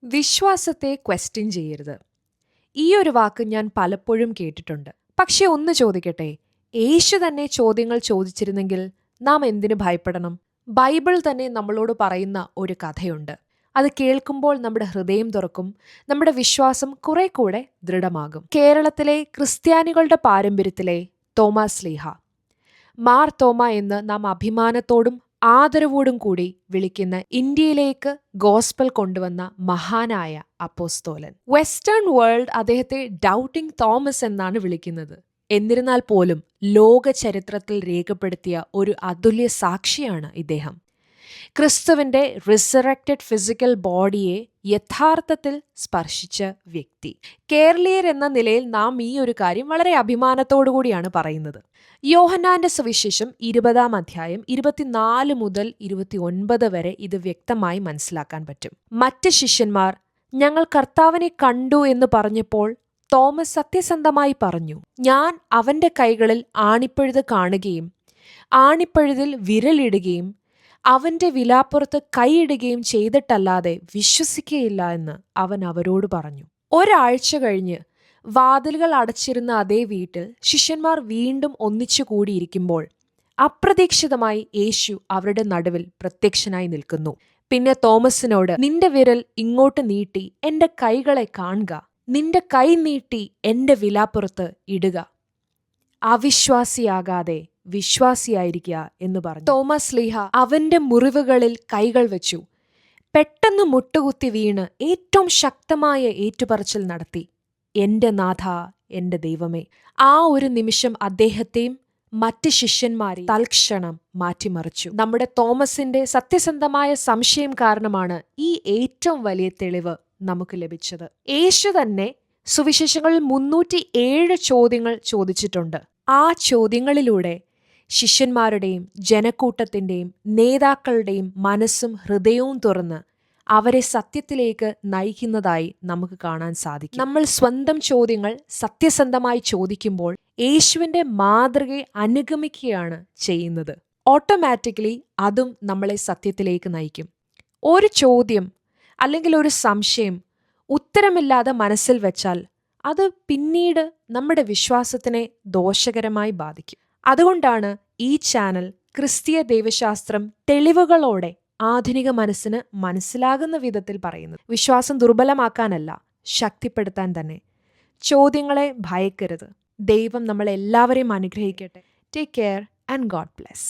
വിശ്വാസത്തെ ക്വസ്റ്റ്യൻ ചെയ്യരുത്. ഈ ഒരു വാക്ക് ഞാൻ പലപ്പോഴും കേട്ടിട്ടുണ്ട്. പക്ഷെ ഒന്ന് ചോദിക്കട്ടെ, യേശു തന്നെ ചോദ്യങ്ങൾ ചോദിച്ചിരുന്നെങ്കിൽ നാം എന്തിനു ഭയപ്പെടണം? ബൈബിൾ തന്നെ നമ്മളോട് പറയുന്ന ഒരു കഥയുണ്ട്. അത് കേൾക്കുമ്പോൾ നമ്മുടെ ഹൃദയം തുറക്കും, നമ്മുടെ വിശ്വാസം കുറെ കൂടെ ദൃഢമാകും. കേരളത്തിലെ ക്രിസ്ത്യാനികളുടെ പാരമ്പര്യത്തിലെ തോമാസ് ശ്ലീഹ, മാർ തോമ എന്ന് നാം അഭിമാനത്തോടും ആദരവോടും കൂടി വിളിക്കുന്ന ഇന്ത്യയിലേക്ക് ഗോസ്പൽ കൊണ്ടുവന്ന മഹാനായ അപ്പോസ്തോലൻ. വെസ്റ്റേൺ വേൾഡ് അദ്ദേഹത്തെ ഡൗട്ടിംഗ് തോമസ് എന്നാണ് വിളിക്കുന്നത്. എന്നിരുന്നാൽ പോലും ലോക ചരിത്രത്തിൽ രേഖപ്പെടുത്തിയ ഒരു അതുല്യ സാക്ഷിയാണ് ഇദ്ദേഹം. ക്രിസ്തുവിന്റെ റിസറക്റ്റഡ് ഫിസിക്കൽ ബോഡിയെ യഥാർത്ഥത്തിൽ സ്പർശിച്ച വ്യക്തി. കേരളീയർ എന്ന നിലയിൽ നാം ഈ ഒരു കാര്യം വളരെ അഭിമാനത്തോടു കൂടിയാണ് പറയുന്നത്. യോഹന്നാന്റെ സുവിശേഷം 20-ാം അധ്യായം 24 മുതൽ 29 വരെ ഇത് വ്യക്തമായി മനസ്സിലാക്കാൻ പറ്റും. മറ്റ് ശിഷ്യന്മാർ ഞങ്ങൾ കർത്താവിനെ കണ്ടു എന്ന് പറഞ്ഞപ്പോൾ തോമസ് സത്യസന്ധമായി പറഞ്ഞു, ഞാൻ അവന്റെ കൈകളിൽ ആണിപ്പഴുത് കാണുകയും ആണിപ്പഴുതിൽ വിരലിടുകയും അവന്റെ വിലാപ്പുറത്ത് കൈയിടുകയും ചെയ്തിട്ടല്ലാതെ വിശ്വസിക്കുകയില്ല എന്ന് അവൻ അവരോട് പറഞ്ഞു. ഒരാഴ്ച കഴിഞ്ഞ് വാതിലുകൾ അടച്ചിരുന്ന അതേ വീട്ടിൽ ശിഷ്യന്മാർ വീണ്ടും ഒന്നിച്ചു കൂടിയിരിക്കുമ്പോൾ അപ്രതീക്ഷിതമായി യേശു അവരുടെ നടുവിൽ പ്രത്യക്ഷനായി നിൽക്കുന്നു. പിന്നെ തോമസിനോട്, നിന്റെ വിരൽ ഇങ്ങോട്ട് നീട്ടി എന്റെ കൈകളെ കാണുക, നിന്റെ കൈ നീട്ടി എന്റെ വിലാപ്പുറത്ത് ഇടുക, അവിശ്വാസിയാകാതെ വിശ്വാസിയായിരിക്കുക എന്ന് പറഞ്ഞു. തോമസ് ശ്ലീഹ അവന്റെ മുറിവുകളിൽ കൈകൾ വെച്ചു. പെട്ടെന്ന് മുട്ടുകുത്തി വീണ് ഏറ്റവും ശക്തമായ ഏറ്റുപറച്ചിൽ നടത്തി, എന്റെ നാഥ, എന്റെ ദൈവമേ. ആ ഒരു നിമിഷം അദ്ദേഹത്തെയും മറ്റ് ശിഷ്യന്മാരെ തൽക്ഷണം മാറ്റിമറിച്ചു. നമ്മുടെ തോമസിന്റെ സത്യസന്ധമായ സംശയം കാരണമാണ് ഈ ഏറ്റവും വലിയ തെളിവ് നമുക്ക് ലഭിച്ചത്. യേശു തന്നെ സുവിശേഷങ്ങളിൽ 307 ചോദ്യങ്ങൾ ചോദിച്ചിട്ടുണ്ട്. ആ ചോദ്യങ്ങളിലൂടെ ശിഷ്യന്മാരുടെയും ജനക്കൂട്ടത്തിന്റെയും നേതാക്കളുടെയും മനസ്സും ഹൃദയവും തുറന്ന് അവരെ സത്യത്തിലേക്ക് നയിക്കുന്നതായി നമുക്ക് കാണാൻ സാധിക്കും. നമ്മൾ സ്വന്തം ചോദ്യങ്ങൾ സത്യസന്ധമായി ചോദിക്കുമ്പോൾ യേശുവിന്റെ മാതൃകയെ അനുഗമിക്കുകയാണ് ചെയ്യുന്നത്. ഓട്ടോമാറ്റിക്കലി അതും നമ്മളെ സത്യത്തിലേക്ക് നയിക്കും. ഒരു ചോദ്യം അല്ലെങ്കിൽ ഒരു സംശയം ഉത്തരമില്ലാതെ മനസ്സിൽ വെച്ചാൽ അത് പിന്നീട് നമ്മുടെ വിശ്വാസത്തിനെ ദോഷകരമായി ബാധിക്കും. അതുകൊണ്ടാണ് ഈ ചാനൽ ക്രിസ്തീയ ദൈവശാസ്ത്രം തെളിവുകളോടെ ആധുനിക മനസ്സിന് മനസ്സിലാകുന്ന വിധത്തിൽ പറയുന്നത്. വിശ്വാസം ദുർബലമാക്കാനല്ല, ശക്തിപ്പെടുത്താൻ തന്നെ. ചോദ്യങ്ങളെ ഭയക്കരുത്. ദൈവം നമ്മളെല്ലാവരെയും അനുഗ്രഹിക്കട്ടെ. Take care and God bless.